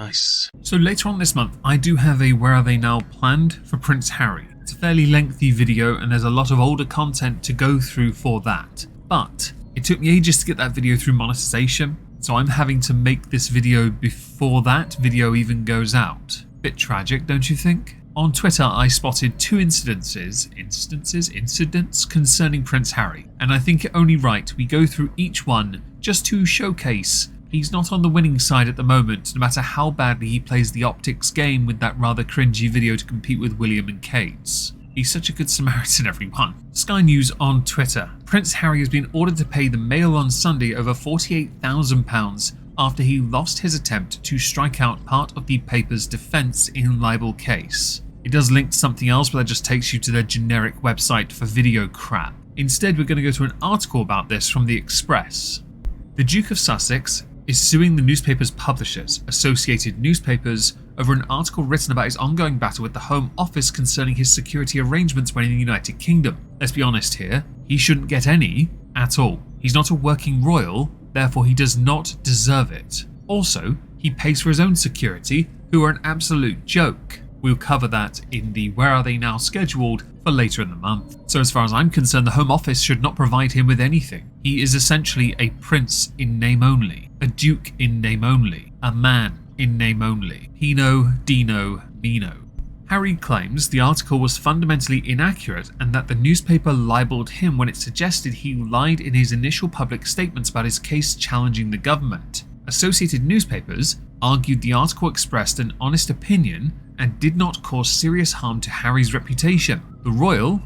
Nice. So later on this month, I do have a Where Are They Now planned for Prince Harry. It's a fairly lengthy video and there's a lot of older content to go through for that. But it took me ages to get that video through monetization, so I'm having to make this video before that video even goes out. Bit tragic, don't you think? On Twitter, I spotted two incidents concerning Prince Harry, and I think it only right we go through each one just to showcase he's not on the winning side at the moment, no matter how badly he plays the optics game with that rather cringy video to compete with William and Kate's. He's such a good Samaritan, everyone. Sky News on Twitter. Prince Harry has been ordered to pay the Mail on Sunday over £48,000 after he lost his attempt to strike out part of the paper's defence in libel case. It does link to something else, but that just takes you to their generic website for video crap. Instead, we're going to go to an article about this from The Express. The Duke of Sussex is suing the newspaper's publishers, Associated Newspapers, over an article written about his ongoing battle with the Home Office concerning his security arrangements when in the United Kingdom. Let's be honest here, he shouldn't get any at all. He's not a working royal, therefore he does not deserve it. Also, he pays for his own security, who are an absolute joke. We'll cover that in the Where Are They Now scheduled for later in the month. So as far as I'm concerned, the Home Office should not provide him with anything. He is essentially a prince in name only, a duke in name only, a man in name only. Hino, Dino, Mino. Harry claims the article was fundamentally inaccurate and that the newspaper libelled him when it suggested he lied in his initial public statements about his case challenging the government. Associated Newspapers argued the article expressed an honest opinion and did not cause serious harm to Harry's reputation. The Royal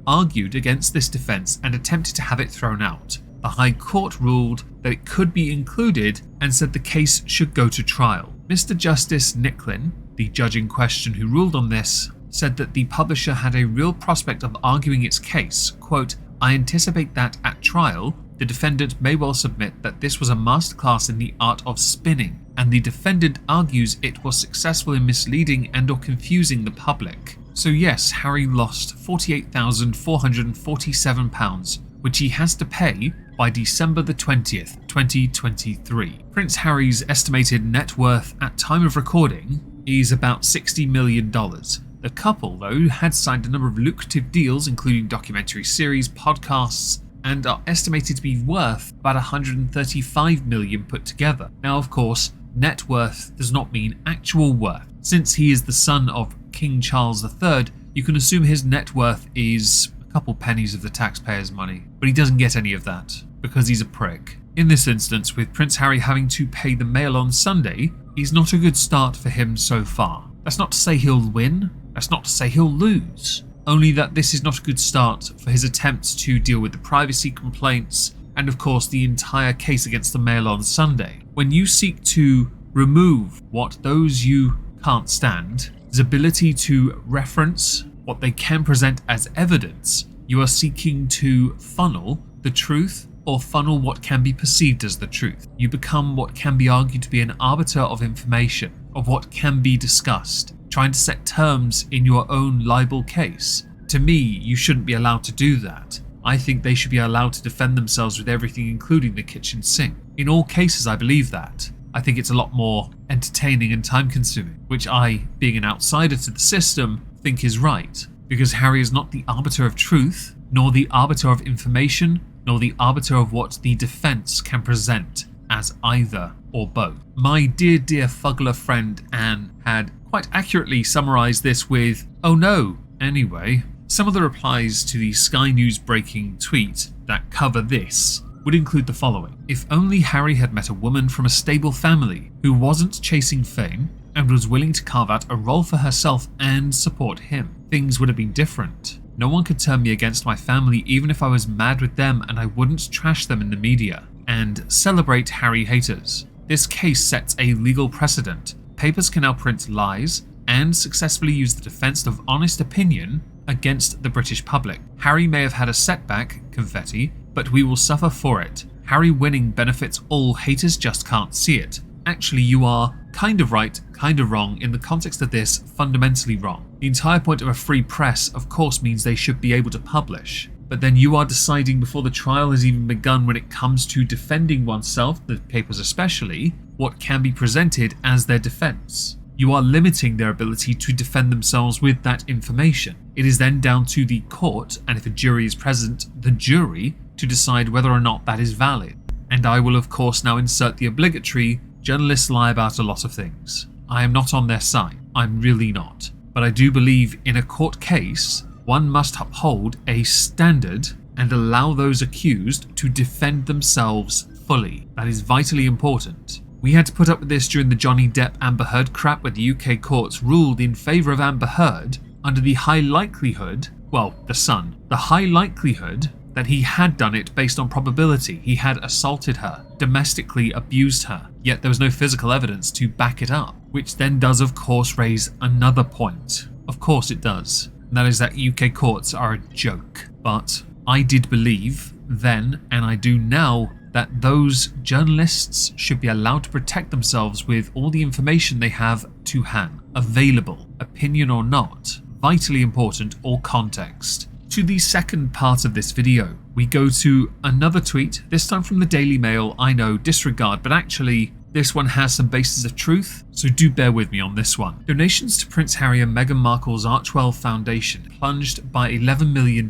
argued against this defence and attempted to have it thrown out. The High Court ruled that it could be included and said the case should go to trial. Mr. Justice Nicklin, the judge in question who ruled on this, said that the publisher had a real prospect of arguing its case. Quote, "I anticipate that at trial, the defendant may well submit that this was a masterclass in the art of spinning, and the defendant argues it was successful in misleading and or confusing the public." So yes, Harry lost £48,447, which he has to pay by December the 20th, 2023. Prince Harry's estimated net worth at time of recording is about $60 million. The couple, though, had signed a number of lucrative deals, including documentary series, podcasts, and are estimated to be worth about $135 million put together. Now, of course, net worth does not mean actual worth. Since he is the son of King Charles III, you can assume his net worth is a couple pennies of the taxpayers' money, but he doesn't get any of that because he's a prick. In this instance, with Prince Harry having to pay the Mail on Sunday, is not a good start for him so far. That's not to say he'll win, that's not to say he'll lose. Only that this is not a good start for his attempts to deal with the privacy complaints and of course the entire case against the Mail on Sunday. When you seek to remove what those you can't stand, his ability to reference what they can present as evidence, you are seeking to funnel the truth or funnel what can be perceived as the truth. You become what can be argued to be an arbiter of information, of what can be discussed, trying to set terms in your own libel case. To me, you shouldn't be allowed to do that. I think they should be allowed to defend themselves with everything, including the kitchen sink. In all cases, I believe that. I think it's a lot more entertaining and time-consuming, which I, being an outsider to the system, think is right. Because Harry is not the arbiter of truth, nor the arbiter of information, nor the arbiter of what the defence can present as either or both. My dear Fuggler friend Anne had quite accurately summarised this with, "Oh no, anyway." Some of the replies to the Sky News breaking tweet that cover this would include the following. If only Harry had met a woman from a stable family who wasn't chasing fame and was willing to carve out a role for herself and support him, things would have been different. No one could turn me against my family even if I was mad with them, and I wouldn't trash them in the media and celebrate Harry haters. This case sets a legal precedent. Papers can now print lies and successfully use the defence of honest opinion against the British public. Harry may have had a setback, confetti, but we will suffer for it. Harry winning benefits all, haters just can't see it. Actually, you are kind of right, kind of wrong, in the context of this, fundamentally wrong. The entire point of a free press, of course, means they should be able to publish. But then you are deciding before the trial has even begun when it comes to defending oneself, the papers especially, what can be presented as their defense. You are limiting their ability to defend themselves with that information. It is then down to the court, and if a jury is present, the jury, to decide whether or not that is valid. And I will of course now insert the obligatory journalists lie about a lot of things. I am not on their side. I'm really not. But I do believe in a court case, one must uphold a standard and allow those accused to defend themselves fully. That is vitally important. We had to put up with this during the Johnny Depp Amber Heard crap, where the UK courts ruled in favour of Amber Heard under the high likelihood, the high likelihood that he had done it based on probability. He had assaulted her, domestically abused her, yet there was no physical evidence to back it up, which then does of course raise another point. Of course it does, and that is that UK courts are a joke. But I did believe then, and I do now, that those journalists should be allowed to protect themselves with all the information they have to hand, available, opinion or not, vitally important, or context. To the second part of this video, we go to another tweet, this time from the Daily Mail. I know, disregard, but actually this one has some basis of truth, so do bear with me on this one. Donations to Prince Harry and Meghan Markle's Archwell Foundation plunged by $11 million,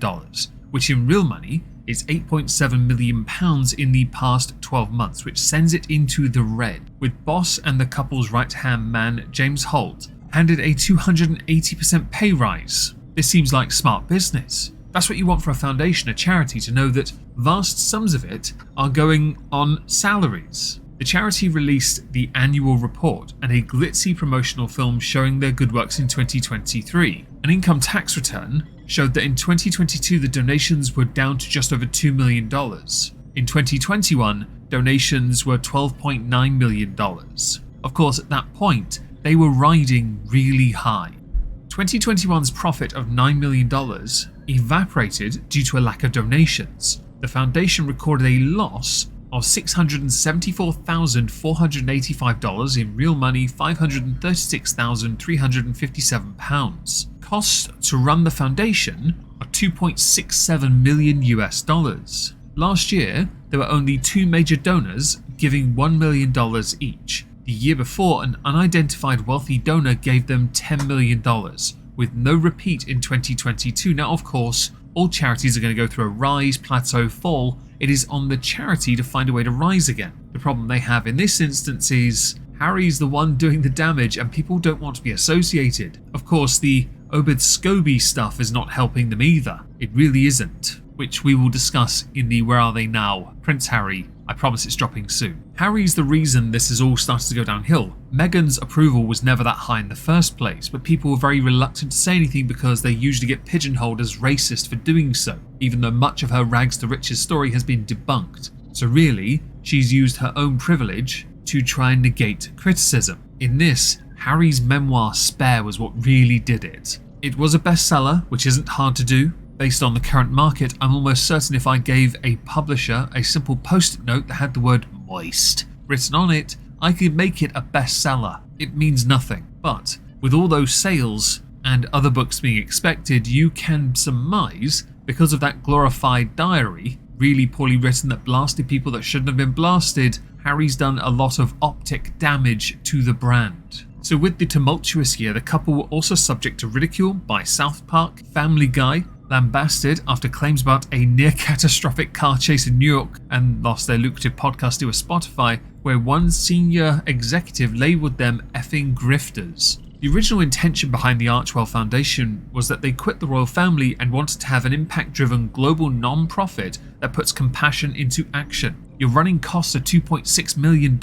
which in real money is £8.7 million in the past 12 months, which sends it into the red, with boss and the couple's right-hand man, James Holt, handed a 280% pay rise. This seems like smart business. That's what you want for a foundation, a charity, to know that vast sums of it are going on salaries. The charity released the annual report and a glitzy promotional film showing their good works in 2023. An income tax return showed that in 2022 the donations were down to just over $2 million. In 2021, donations were $12.9 million. Of course, at that point, they were riding really high. 2021's profit of $9 million evaporated due to a lack of donations. The foundation recorded a loss of $674,485, in real money £536,357. Costs to run the foundation are $2.67 million. Last year, there were only 2 major donors giving $1 million each. The year before, an unidentified wealthy donor gave them $10 million, with no repeat in 2022. Now, of course, all charities are going to go through a rise, plateau, fall. It is on the charity to find a way to rise again. The problem they have in this instance is Harry's the one doing the damage and people don't want to be associated. Of course, the Obed-Scobie stuff is not helping them either. It really isn't, which we will discuss in the Where Are They Now? Prince Harry. I promise it's dropping soon. Harry's the reason this has all started to go downhill. Meghan's approval was never that high in the first place, but people were very reluctant to say anything because they usually get pigeonholed as racist for doing so, even though much of her rags to riches story has been debunked. So really, she's used her own privilege to try and negate criticism. In this, Harry's memoir Spare was what really did it. It was a bestseller, which isn't hard to do. Based on the current market, I'm almost certain if I gave a publisher a simple post-it note that had the word moist written on it, I could make it a bestseller. It means nothing. But with all those sales and other books being expected, you can surmise, because of that glorified diary, really poorly written that blasted people that shouldn't have been blasted, Harry's done a lot of optic damage to the brand. So with the tumultuous year, the couple were also subject to ridicule by South Park, Family Guy, lambasted after claims about a near-catastrophic car chase in New York, and lost their lucrative podcast deal with Spotify, where one senior executive labelled them effing grifters. The original intention behind the Archwell Foundation was that they quit the royal family and wanted to have an impact-driven global non-profit that puts compassion into action. Your running costs are $2.6 million,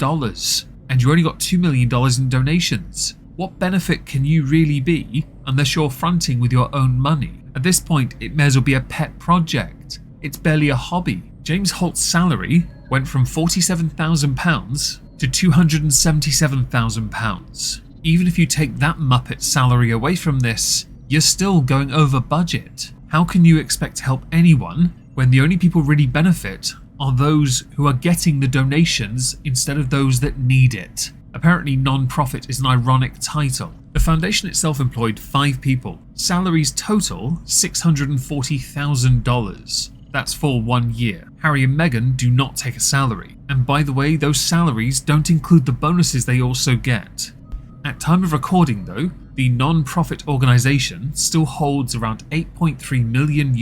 and you only got $2 million in donations. What benefit can you really be unless you're fronting with your own money? At this point, it may as well be a pet project. It's barely a hobby. James Holt's salary went from £47,000 to £277,000. Even if you take that Muppet salary away from this, you're still going over budget. How can you expect to help anyone when the only people really benefit are those who are getting the donations instead of those that need it? Apparently, non-profit is an ironic title. The foundation itself employed 5 people. Salaries total $640,000. That's for 1 year. Harry and Meghan do not take a salary. And by the way, those salaries don't include the bonuses they also get. At time of recording though, the non-profit organisation still holds around $8.3 million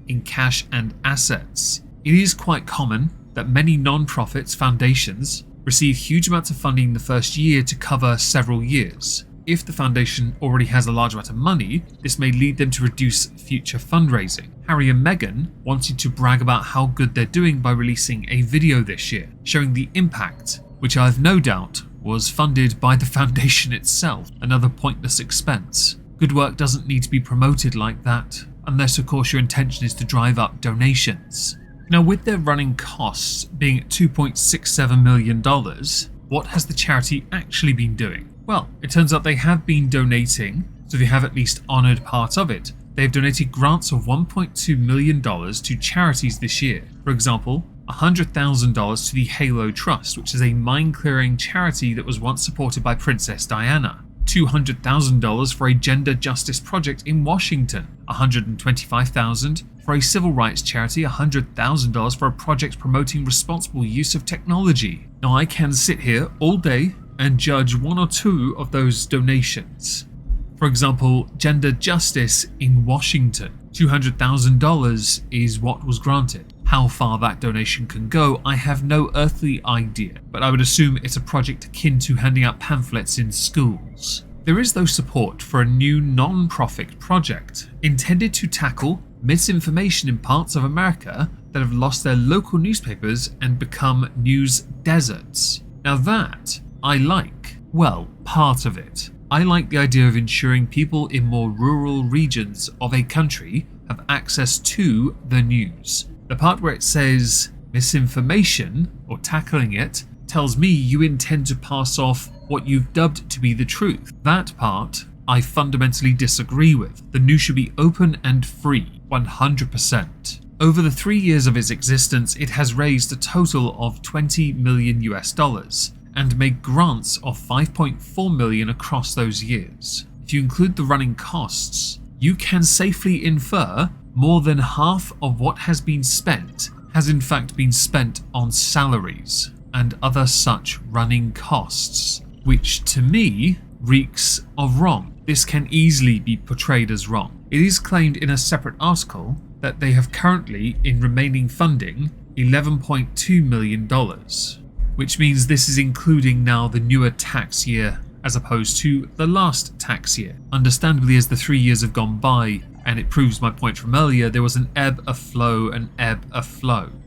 in cash and assets. It is quite common that many non-profits foundations receive huge amounts of funding in the first year to cover several years. If the foundation already has a large amount of money, this may lead them to reduce future fundraising. Harry and Meghan wanted to brag about how good they're doing by releasing a video this year, showing the impact, which I have no doubt was funded by the foundation itself, another pointless expense. Good work doesn't need to be promoted like that, unless of course your intention is to drive up donations. Now, with their running costs being at $2.67 million, what has the charity actually been doing? Well, it turns out they have been donating, so they have at least honoured part of it. They have donated grants of $1.2 million to charities this year. For example, $100,000 to the Halo Trust, which is a mine-clearing charity that was once supported by Princess Diana. $200,000 for a gender justice project in Washington, $125,000 for a civil rights charity, $100,000 for a project promoting responsible use of technology. Now I can sit here all day and judge one or two of those donations. For example, gender justice in Washington, $200,000 is what was granted. How far that donation can go, I have no earthly idea, but I would assume it's a project akin to handing out pamphlets in schools. There is though support for a new non-profit project intended to tackle misinformation in parts of America that have lost their local newspapers and become news deserts. Now that I like. Well, part of it. I like the idea of ensuring people in more rural regions of a country have access to the news. The part where it says misinformation or tackling it tells me you intend to pass off what you've dubbed to be the truth. That part I fundamentally disagree with. The news should be open and free, 100%. Over the 3 years of its existence, it has raised a total of $20 million and made grants of $5.4 million across those years. If you include the running costs, you can safely infer more than half of what has been spent has in fact been spent on salaries and other such running costs, which to me reeks of wrong. This can easily be portrayed as wrong. It is claimed in a separate article that they have currently in remaining funding $11.2 million, which means this is including now the newer tax year as opposed to the last tax year. Understandably, as the 3 years have gone by, and it proves my point from earlier, there was an ebb, a flow,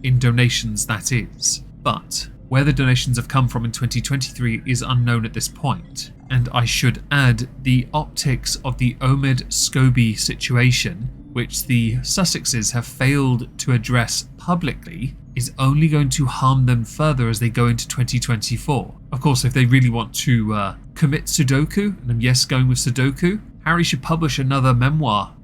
in donations, that is. But where the donations have come from in 2023 is unknown at this point. And I should add, the optics of the Omid Scobie situation, which the Sussexes have failed to address publicly, is only going to harm them further as they go into 2024. Of course, if they really want to commit Sudoku, and I'm yes going with Sudoku, Harry should publish another memoir